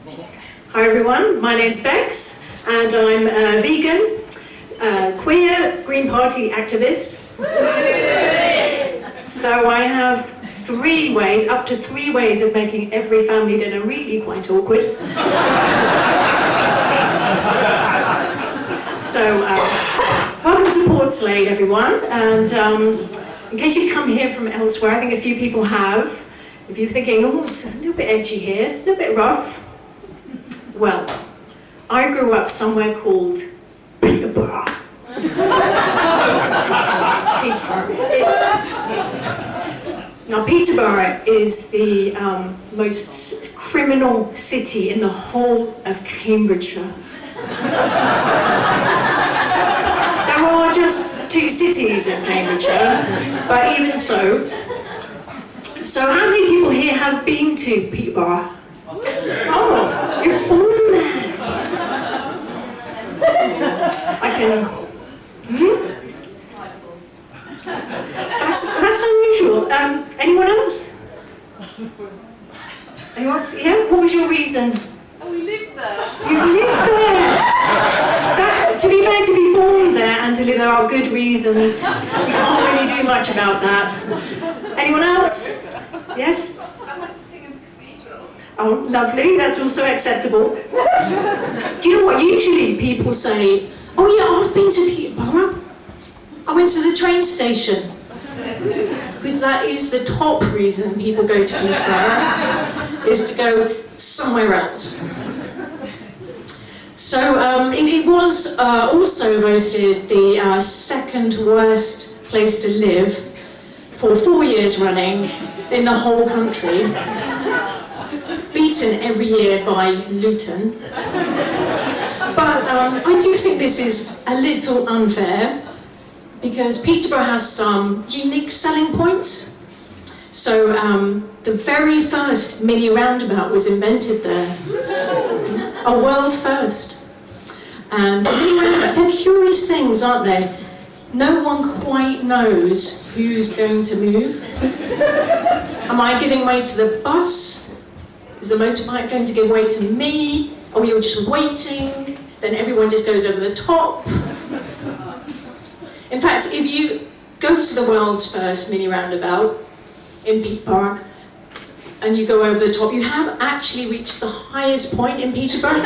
Hi everyone, my name's Becs and I'm a vegan, queer, Green Party activist. So I have up to three ways of making every family dinner really quite awkward. So, welcome to Portslade everyone, and in case you've come here from elsewhere, I think a few people have. If you're thinking, oh, it's a little bit edgy here, a little bit rough. Well, I grew up somewhere called Peterborough. Now, Peterborough is the most criminal city in the whole of Cambridgeshire. There are just 2 cities in Cambridgeshire, but even so. So how many people here have been to Peterborough? Oh, you're born there. I can... That's unusual. Anyone else? Anyone else? Yeah? What was your reason? Oh, we lived there. You lived there! To be fair, to be born there and to live there are good reasons. We can't really do much about that. Anyone else? Yes? I went to sing in the cathedral. Oh, lovely. That's also acceptable. Do you know what? Usually people say, oh yeah, I've been to Peterborough. I went to the train station. Because that is the top reason people go to Peterborough, is to go somewhere else. So it was also voted the second worst place to live for 4 years running in the whole country, beaten every year by Luton. But I do think this is a little unfair, because Peterborough has some unique selling points. So the very first mini roundabout was invented there, a world first. And the mini roundabout, they're curious things, aren't they? No one quite knows who's going to move. Am I giving way to the bus? Is the motorbike going to give way to me? Are we all just waiting? Then everyone just goes over the top. In fact, if you go to the world's first mini roundabout in Peterborough and you go over the top, you have actually reached the highest point in Peterborough.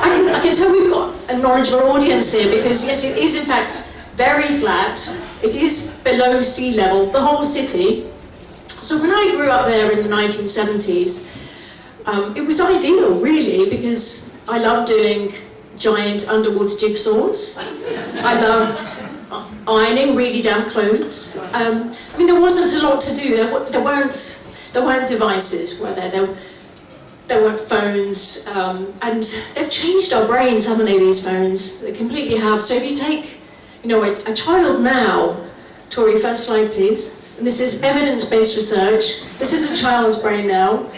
I can tell we've got a knowledgeable audience here, because yes, it is in fact very flat. It is below sea level, the whole city. So when I grew up there in the 1970s, it was ideal really, because I loved doing giant underwater jigsaws. I loved ironing really damp clothes. I mean, there wasn't a lot to do. There weren't devices, were there? There weren't phones, and they've changed our brains, haven't they, these phones? They completely have. So if you take, a child now, Tori, first slide please, and this is evidence-based research. This is a child's brain now.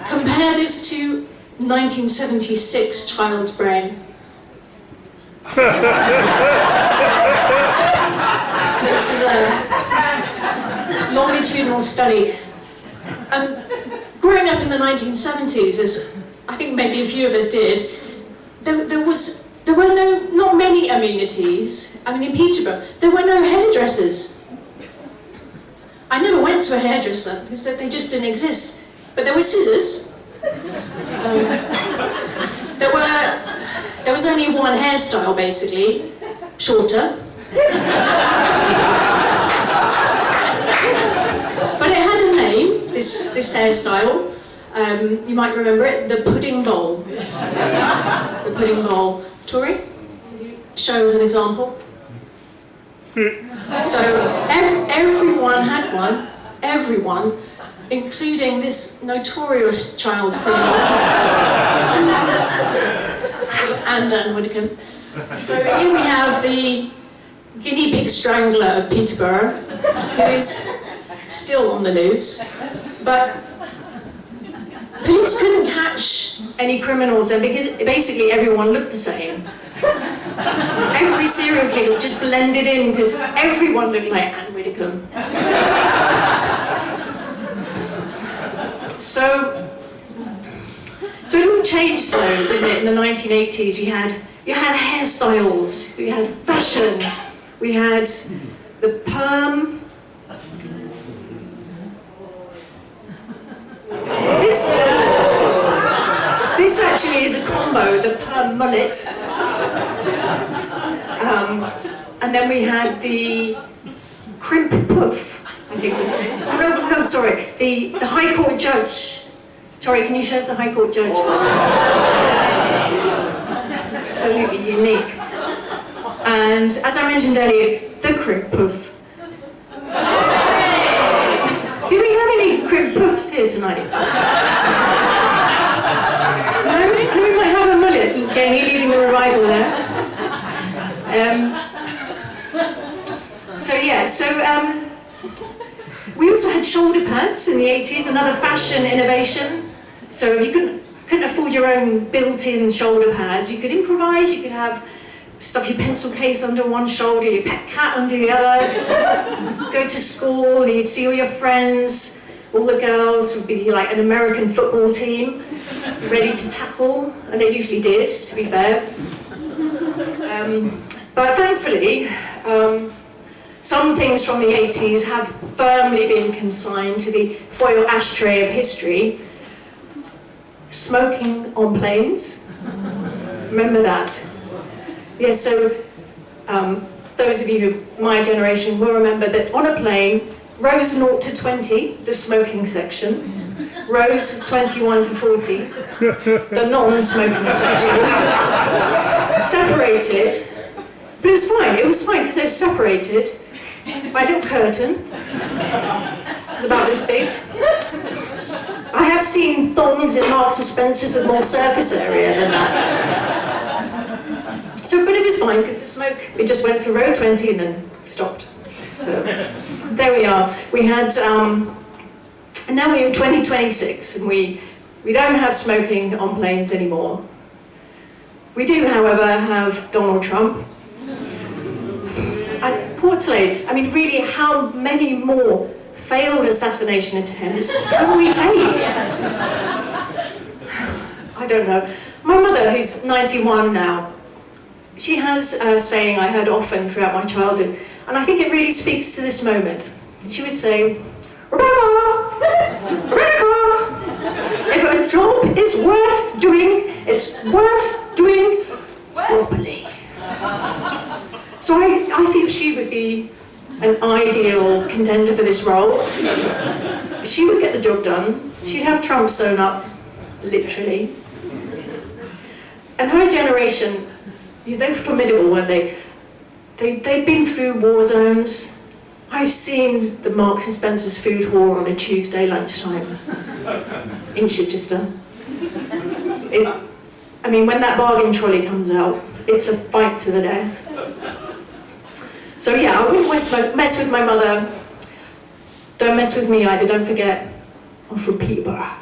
Compare this to 1976 child's brain. So this is a longitudinal study. Growing up in the 1970s, as I think maybe a few of us did, there were not many amenities. I mean, in Peterborough, there were no hairdressers. I never went to a hairdresser because they just didn't exist. But there were scissors. There was only one hairstyle, basically, shorter. But it had a name, this hairstyle. You might remember it, the pudding bowl. The pudding bowl. Tori, can you show us an example? So everyone had one, everyone, including this notorious child criminal, Anne Widdicombe. So here we have the guinea pig strangler of Peterborough, who is still on the loose, but police couldn't catch any criminals there because basically everyone looked the same. Every serial killer just blended in because everyone looked like Anne Widdicombe. changed though, didn't it? In the 1980s, you had hairstyles, we had fashion, we had the perm. This actually is a combo, the perm mullet. And then we had the crimp puff, I think was it. Oh, no, sorry, the High Court judge. Sorry, can you show us the High Court judge? Absolutely unique. And as I mentioned earlier, the crimp puff. Do we have any crimp puffs here tonight? No? We might have a mullet. Jamie leading the revival there. We also had shoulder pads in the 80s, another fashion innovation. So if you couldn't afford your own built-in shoulder pads, you could improvise, you could have stuff your pencil case under one shoulder, your pet cat under the other. Go to school and you'd see all your friends, all the girls would be like an American football team, ready to tackle, and they usually did, to be fair. But thankfully, some things from the 80s have firmly been consigned to the foil ashtray of history. Smoking on planes, remember that? Yeah, so those of you who my generation will remember that on a plane, rows 0 to 20, the smoking section, rows 21 to 40, the non-smoking section, separated. But it was fine because they were separated by a little curtain. It was about this big. I have seen thongs in Marks and Spencer's with more surface area than that. But it was fine because the smoke, it just went to row 20 and then stopped. So there we are. We had, and now we're in 2026 and we don't have smoking on planes anymore. We do, however, have Donald Trump. Poor Slade, I mean, really, how many more failed assassination attempts can we take? I don't know. My mother, who's 91 now, she has a saying I heard often throughout my childhood, and I think it really speaks to this moment. She would say, Rebecca, if a job is worth doing, it's worth doing properly. So I feel she would be an ideal contender for this role. She would get the job done. She'd have Trump sewn up, literally. And her generation, they're formidable, weren't they? They've been through war zones. I've seen the Marks and Spencer's food hall on a Tuesday lunchtime in Chichester. When that bargain trolley comes out, it's a fight to the death. So yeah, I wouldn't mess with my mother. Don't mess with me either, don't forget, I'm from Peterborough.